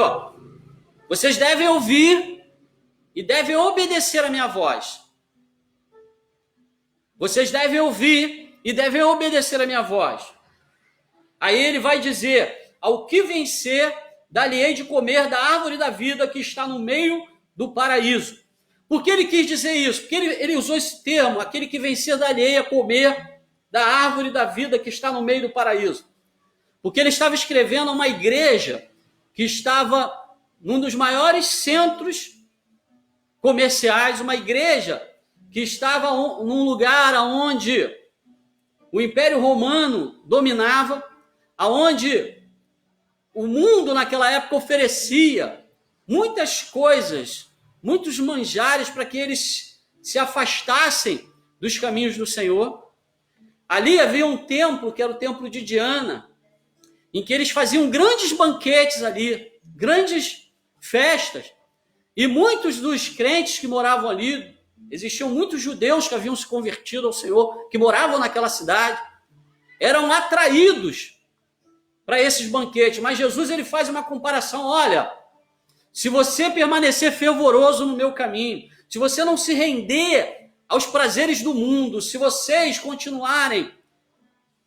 [SPEAKER 1] Vocês devem ouvir e devem obedecer a minha voz. Vocês devem ouvir e devem obedecer a minha voz. Aí ele vai dizer, ao que vencer, dar-lhe-ei de comer da árvore da vida que está no meio do paraíso. Por que ele quis dizer isso? Porque ele usou esse termo, aquele que vencer, dar-lhe-ei a comer da árvore da vida que está no meio do paraíso. Porque ele estava escrevendo a uma igreja que estava num dos maiores centros comerciais, uma igreja que estava num lugar onde o Império Romano dominava, aonde o mundo naquela época oferecia muitas coisas, muitos manjares para que eles se afastassem dos caminhos do Senhor. Ali havia um templo, que era o templo de Diana, em que eles faziam grandes banquetes ali, grandes festas, e muitos dos crentes que moravam ali, existiam muitos judeus que haviam se convertido ao Senhor, que moravam naquela cidade, eram atraídos para esses banquetes. Mas Jesus ele faz uma comparação, olha, se você permanecer fervoroso no meu caminho, se você não se render aos prazeres do mundo, se vocês continuarem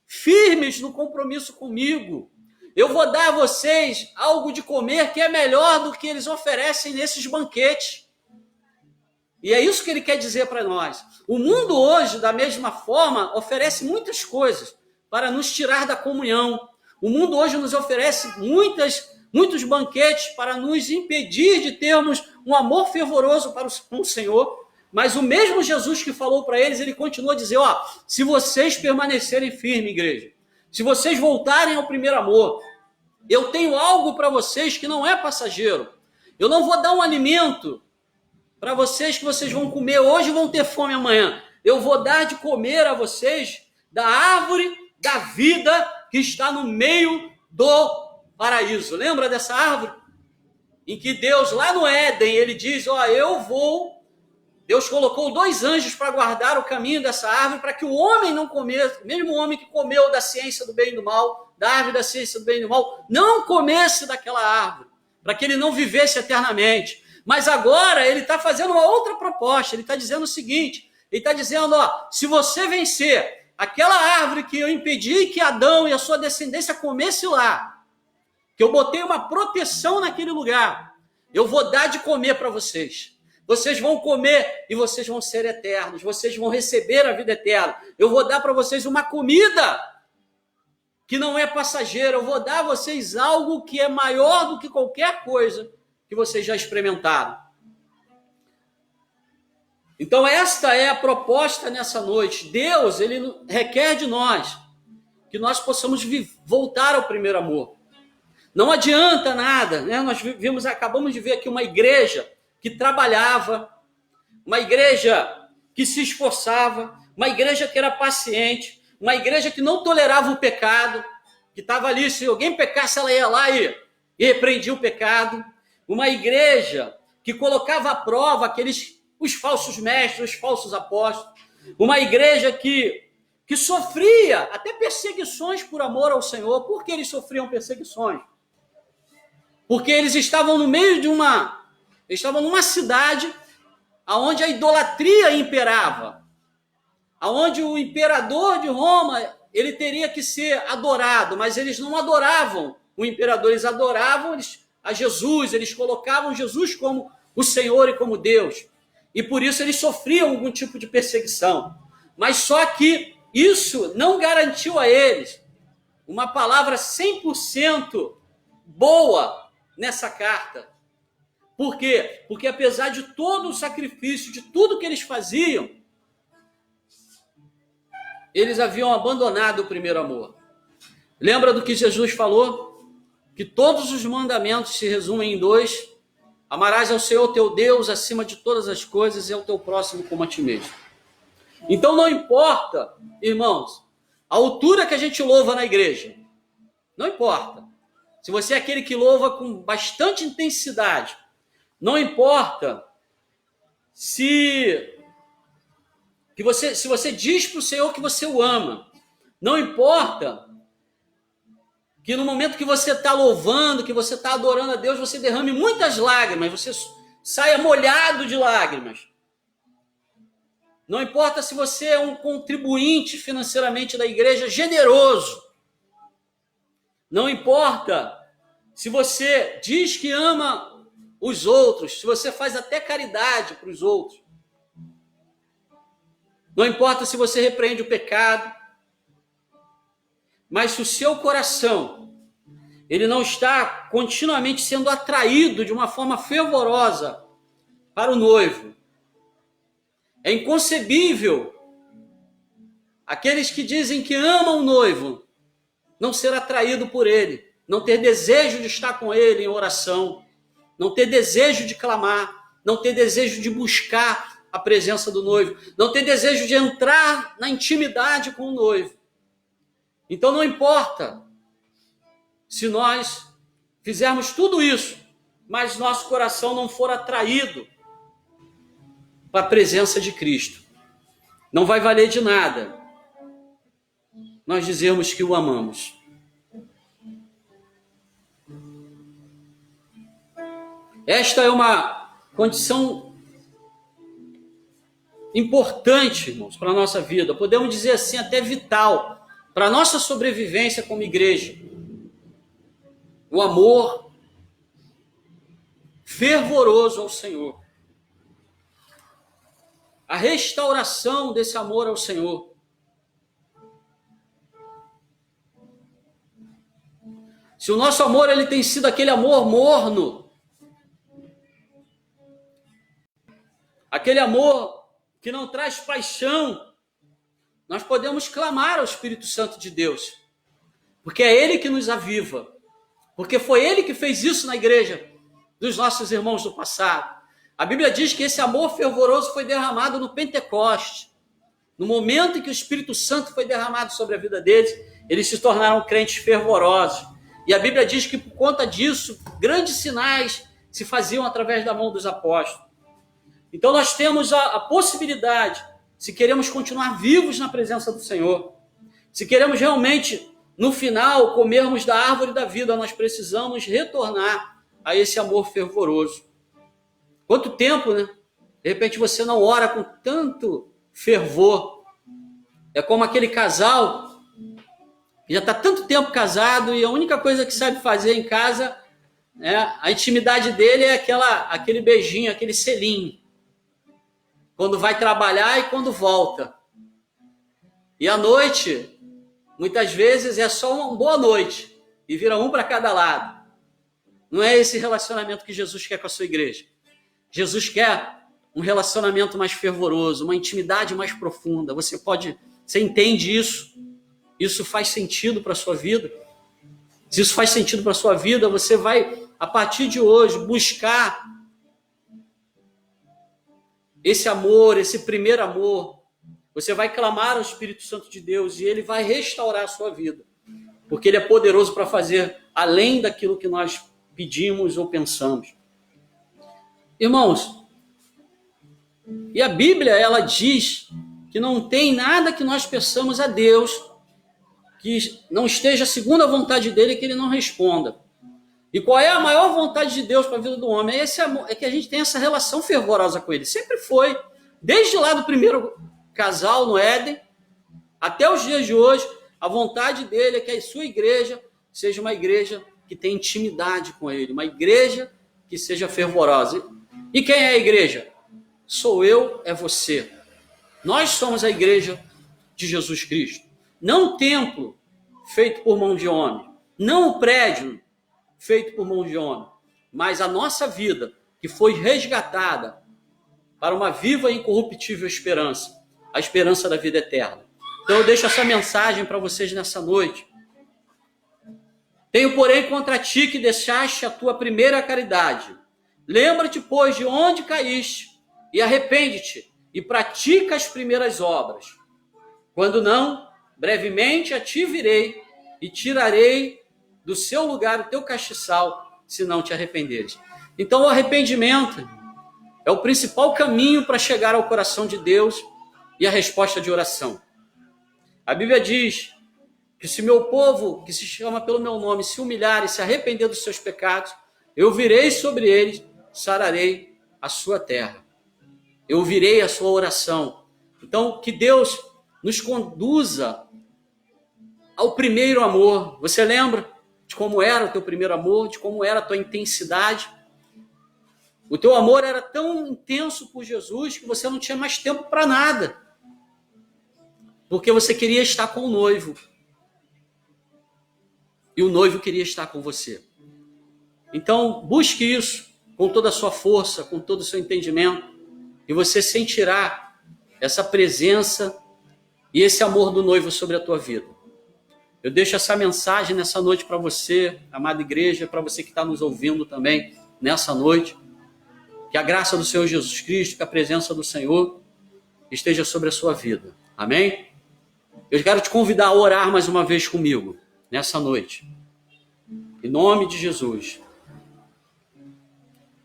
[SPEAKER 1] firmes no compromisso comigo, eu vou dar a vocês algo de comer que é melhor do que eles oferecem nesses banquetes. E é isso que ele quer dizer para nós. O mundo hoje, da mesma forma, oferece muitas coisas para nos tirar da comunhão. O mundo hoje nos oferece muitos banquetes para nos impedir de termos um amor fervoroso para o Senhor. Mas o mesmo Jesus que falou para eles, ele continua a dizer, se vocês permanecerem firmes, igreja, se vocês voltarem ao primeiro amor, eu tenho algo para vocês que não é passageiro. Eu não vou dar um alimento para vocês que vocês vão comer hoje e vão ter fome amanhã. Eu vou dar de comer a vocês da árvore da vida que está no meio do paraíso. Lembra dessa árvore? Em que Deus, lá no Éden, ele diz, Deus colocou 2 anjos para guardar o caminho dessa árvore, para que o homem não comesse, mesmo o homem que comeu da ciência do bem e do mal, da árvore da ciência do bem e do mal, não comesse daquela árvore, para que ele não vivesse eternamente. Mas agora ele está fazendo uma outra proposta, ele está dizendo o seguinte, ele está dizendo, se você vencer aquela árvore que eu impedi que Adão e a sua descendência comessem lá, que eu botei uma proteção naquele lugar, eu vou dar de comer para vocês. Vocês vão comer e vocês vão ser eternos. Vocês vão receber a vida eterna. Eu vou dar para vocês uma comida que não é passageira. Eu vou dar a vocês algo que é maior do que qualquer coisa que vocês já experimentaram. Então esta é a proposta nessa noite. Deus, ele requer de nós que nós possamos voltar ao primeiro amor. Não adianta nada, né? Nós acabamos de ver aqui uma igreja que trabalhava, uma igreja que se esforçava, uma igreja que era paciente, uma igreja que não tolerava o pecado, que estava ali, se alguém pecasse, ela ia lá e repreendia o pecado. Uma igreja que colocava à prova os falsos mestres, os falsos apóstolos. Uma igreja que sofria até perseguições por amor ao Senhor. Por que eles sofriam perseguições? Porque eles estavam no meio eles estavam numa cidade onde a idolatria imperava, onde o imperador de Roma ele teria que ser adorado, mas eles não adoravam o imperador, eles adoravam a Jesus, eles colocavam Jesus como o Senhor e como Deus, e por isso eles sofriam algum tipo de perseguição. Mas só que isso não garantiu a eles uma palavra 100% boa nessa carta. Por quê? Porque apesar de todo o sacrifício, de tudo que eles faziam, eles haviam abandonado o primeiro amor. Lembra do que Jesus falou? Que todos os mandamentos se resumem em 2: amarás ao Senhor teu Deus acima de todas as coisas e ao teu próximo como a ti mesmo. Então não importa, irmãos, a altura que a gente louva na igreja. Não importa. Se você é aquele que louva com bastante intensidade, não importa se você diz para o Senhor que você o ama. Não importa que no momento que você está louvando, que você está adorando a Deus, você derrame muitas lágrimas, você saia molhado de lágrimas. Não importa se você é um contribuinte financeiramente da igreja generoso. Não importa se você diz que ama os outros, se você faz até caridade para os outros. Não importa se você repreende o pecado, mas se o seu coração ele não está continuamente sendo atraído de uma forma fervorosa para o noivo, é inconcebível aqueles que dizem que amam o noivo não ser atraído por ele, não ter desejo de estar com ele em oração, não ter desejo de clamar, não ter desejo de buscar a presença do noivo, não ter desejo de entrar na intimidade com o noivo. Então não importa se nós fizermos tudo isso, mas nosso coração não for atraído para a presença de Cristo. Não vai valer de nada nós dizermos que o amamos. Esta é uma condição importante, irmãos, para a nossa vida. Podemos dizer assim, até vital, para a nossa sobrevivência como igreja. O amor fervoroso ao Senhor. A restauração desse amor ao Senhor. Se o nosso amor ele tem sido aquele amor morno, aquele amor que não traz paixão, nós podemos clamar ao Espírito Santo de Deus, porque é Ele que nos aviva, porque foi Ele que fez isso na igreja dos nossos irmãos do passado. A Bíblia diz que esse amor fervoroso foi derramado no Pentecoste. No momento em que o Espírito Santo foi derramado sobre a vida deles, eles se tornaram crentes fervorosos. E a Bíblia diz que por conta disso, grandes sinais se faziam através da mão dos apóstolos. Então nós temos a possibilidade, se queremos continuar vivos na presença do Senhor, se queremos realmente, no final, comermos da árvore da vida, nós precisamos retornar a esse amor fervoroso. Quanto tempo, né? De repente você não ora com tanto fervor. É como aquele casal que já está tanto tempo casado e a única coisa que sabe fazer em casa, a intimidade dele é aquele beijinho, aquele selinho. Quando vai trabalhar e quando volta. E à noite, muitas vezes é só uma boa noite e vira um para cada lado. Não é esse relacionamento que Jesus quer com a sua igreja. Jesus quer um relacionamento mais fervoroso, uma intimidade mais profunda. Você entende isso? Isso faz sentido para a sua vida? Se isso faz sentido para a sua vida, você vai, a partir de hoje, buscar esse amor, esse primeiro amor. Você vai clamar ao Espírito Santo de Deus e ele vai restaurar a sua vida. Porque ele é poderoso para fazer além daquilo que nós pedimos ou pensamos. Irmãos, e a Bíblia, ela diz que não tem nada que nós peçamos a Deus que não esteja segundo a vontade dele e que ele não responda. E qual é a maior vontade de Deus para a vida do homem? É esse amor, é que a gente tem essa relação fervorosa com ele. Sempre foi. Desde lá do primeiro casal no Éden, até os dias de hoje, a vontade dele é que a sua igreja seja uma igreja que tenha intimidade com ele, uma igreja que seja fervorosa. E quem é a igreja? Sou eu, é você. Nós somos a igreja de Jesus Cristo. Não um templo feito por mão de homem, não o prédio feito por mão de homem, mas a nossa vida, que foi resgatada para uma viva e incorruptível esperança, a esperança da vida eterna. Então eu deixo essa mensagem para vocês nessa noite. Tenho, porém, contra ti que deixaste a tua primeira caridade. Lembra-te, pois, de onde caíste, e arrepende-te, e pratica as primeiras obras. Quando não, brevemente a ti virei, e tirarei do seu lugar o teu castiçal, se não te arrependeres. Então o arrependimento é o principal caminho para chegar ao coração de Deus e a resposta de oração. A Bíblia diz que se meu povo, que se chama pelo meu nome, se humilhar e se arrepender dos seus pecados, eu virei sobre eles, sararei a sua terra. Eu ouvirei a sua oração. Então, que Deus nos conduza ao primeiro amor. Você lembra de como era o teu primeiro amor, de como era a tua intensidade? O teu amor era tão intenso por Jesus que você não tinha mais tempo para nada, porque você queria estar com o noivo. E o noivo queria estar com você. Então, busque isso com toda a sua força, com todo o seu entendimento, e você sentirá essa presença e esse amor do noivo sobre a tua vida. Eu deixo essa mensagem nessa noite para você, amada igreja, para você que está nos ouvindo também nessa noite. Que a graça do Senhor Jesus Cristo, que a presença do Senhor esteja sobre a sua vida. Amém? Eu quero te convidar a orar mais uma vez comigo nessa noite. Em nome de Jesus.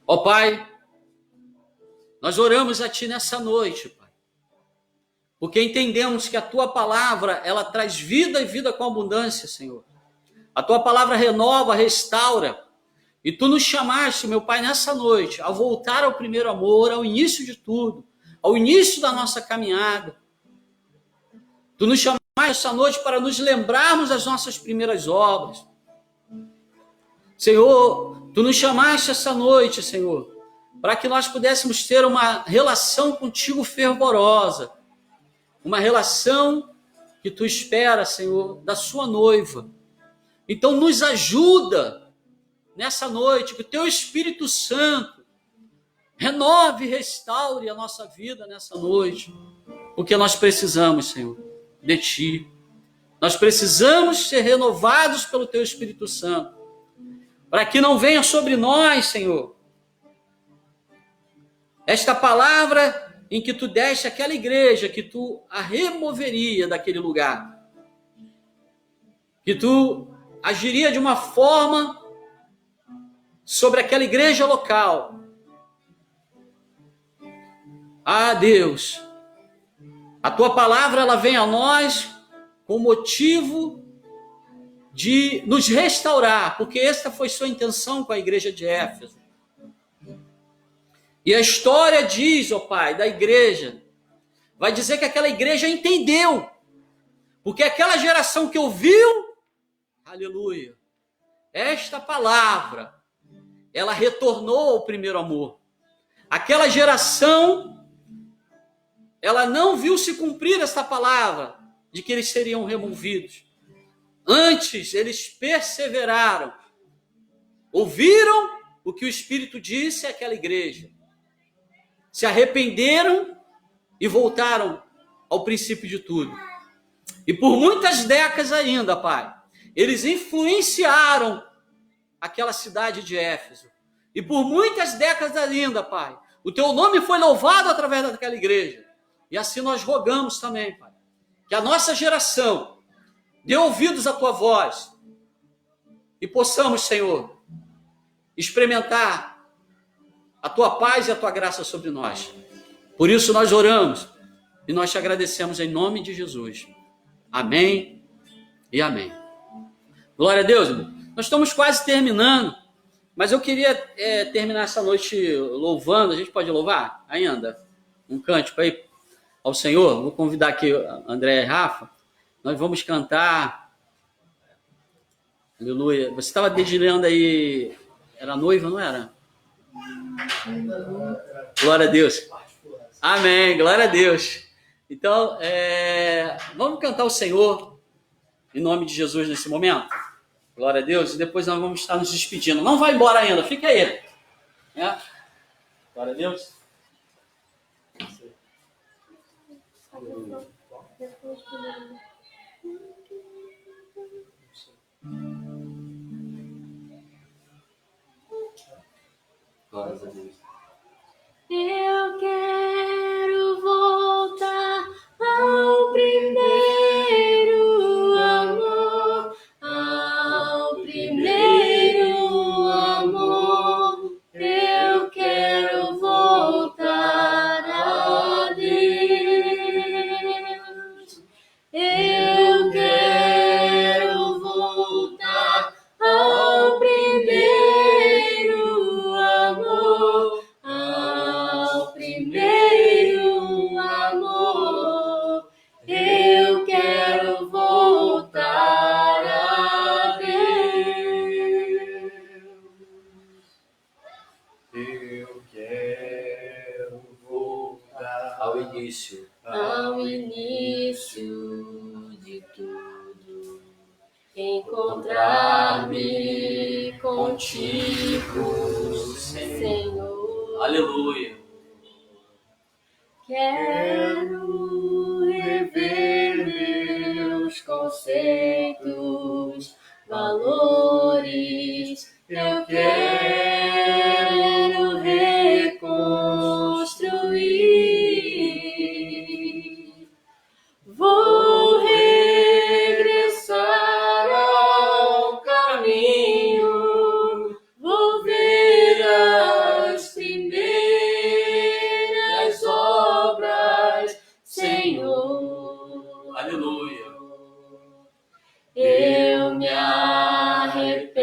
[SPEAKER 1] Ó Pai, nós oramos a Ti nessa noite, Pai. Porque entendemos que a Tua palavra, ela traz vida e vida com abundância, Senhor. A Tua palavra renova, restaura. E Tu nos chamaste, meu Pai, nessa noite, a voltar ao primeiro amor, ao início de tudo, ao início da nossa caminhada. Tu nos chamaste essa noite para nos lembrarmos das nossas primeiras obras. Senhor, Tu nos chamaste essa noite, Senhor, para que nós pudéssemos ter uma relação contigo fervorosa, uma relação que Tu espera, Senhor, da sua noiva. Então nos ajuda nessa noite, que o Teu Espírito Santo renove e restaure a nossa vida nessa noite, porque nós precisamos, Senhor, de Ti. Nós precisamos ser renovados pelo Teu Espírito Santo, para que não venha sobre nós, Senhor, esta palavra em que Tu deste aquela igreja, que Tu a removeria daquele lugar, que Tu agiria de uma forma sobre aquela igreja local. Ah, Deus, a Tua palavra, ela vem a nós com motivo de nos restaurar, porque esta foi sua intenção com a igreja de Éfeso. E a história diz, ó Pai, da igreja, vai dizer que aquela igreja entendeu, porque aquela geração que ouviu, aleluia, esta palavra, ela retornou ao primeiro amor. Aquela geração, ela não viu se cumprir essa palavra de que eles seriam removidos. Antes, eles perseveraram, ouviram o que o Espírito disse àquela igreja, se arrependeram e voltaram ao princípio de tudo. E por muitas décadas ainda, Pai, eles influenciaram aquela cidade de Éfeso. E por muitas décadas ainda, Pai, o Teu nome foi louvado através daquela igreja. E assim nós rogamos também, Pai, que a nossa geração dê ouvidos à Tua voz e possamos, Senhor, experimentar a Tua paz e a Tua graça sobre nós. Por isso nós oramos e nós Te agradecemos em nome de Jesus. Amém e amém. Glória a Deus, irmão. Nós estamos quase terminando, mas eu queria terminar essa noite louvando. A gente pode louvar ainda? Um cântico aí ao Senhor. Vou convidar aqui André e Rafa. Nós vamos cantar. Aleluia. Você estava dedilhando aí. Era noiva, não era? Glória a Deus. Amém. Glória a Deus. Então, vamos cantar o Senhor. em nome de Jesus nesse momento? Glória a Deus. E depois nós vamos estar nos despedindo. Não vai embora ainda, fica aí. Glória a Deus. Glória a Deus.
[SPEAKER 2] Eu quero voltar ao primeiro amor, ao primeiro amor. Eu quero voltar a Deus. Eu quero voltar ao primeiro amor, ao primeiro amor. Eu quero voltar a Deus.
[SPEAKER 3] Eu quero voltar
[SPEAKER 1] Ao início.
[SPEAKER 2] Ao início de tudo, encontrar-me contigo, Senhor.
[SPEAKER 1] Aleluia.
[SPEAKER 2] Quero rever meus conceitos, valores. Eu quero reconstruir. Vou regressar ao caminho. Vou ver as primeiras obras, Senhor.
[SPEAKER 1] Aleluia.
[SPEAKER 2] Eu me arrependo,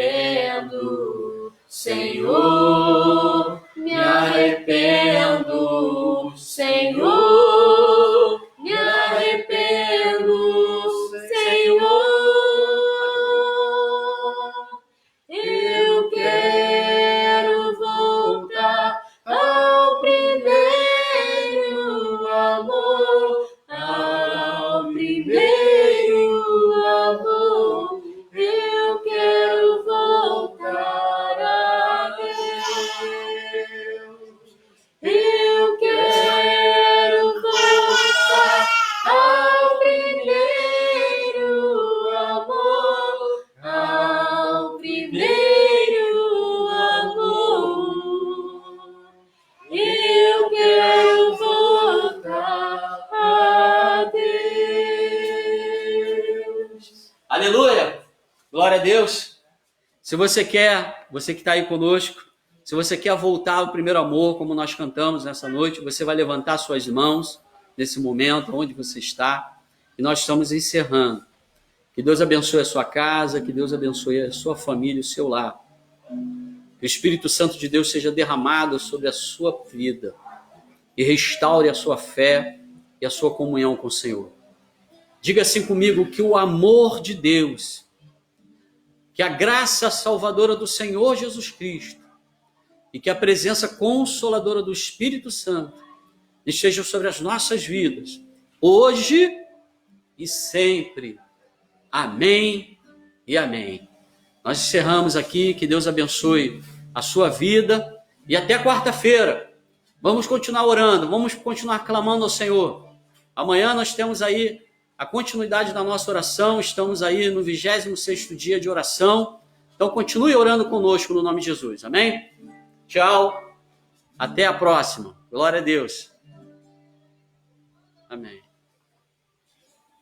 [SPEAKER 2] Senhor. Me arrependo, Senhor. Me arrependo, Senhor. Eu quero voltar ao primeiro amor, ao primeiro amor. Eu quero voltar a Deus. Eu quero voltar ao primeiro amor, ao primeiro amor. Eu quero voltar a Deus.
[SPEAKER 1] Aleluia. Glória a Deus. Se você quer, você que está aí conosco, se você quer voltar ao primeiro amor, como nós cantamos nessa noite, você vai levantar suas mãos nesse momento, onde você está, e nós estamos encerrando. Que Deus abençoe a sua casa, que Deus abençoe a sua família, o seu lar. Que o Espírito Santo de Deus seja derramado sobre a sua vida e restaure a sua fé e a sua comunhão com o Senhor. Diga assim comigo, que o amor de Deus, que a graça salvadora do Senhor Jesus Cristo e que a presença consoladora do Espírito Santo esteja sobre as nossas vidas, hoje e sempre. Amém e amém. Nós encerramos aqui, que Deus abençoe a sua vida e até quarta-feira. Vamos continuar orando, vamos continuar clamando ao Senhor. Amanhã nós temos aí a continuidade da nossa oração, estamos aí no 26º dia de oração. Então continue orando conosco no nome de Jesus, amém? Tchau, até a próxima. Glória a Deus. Amém.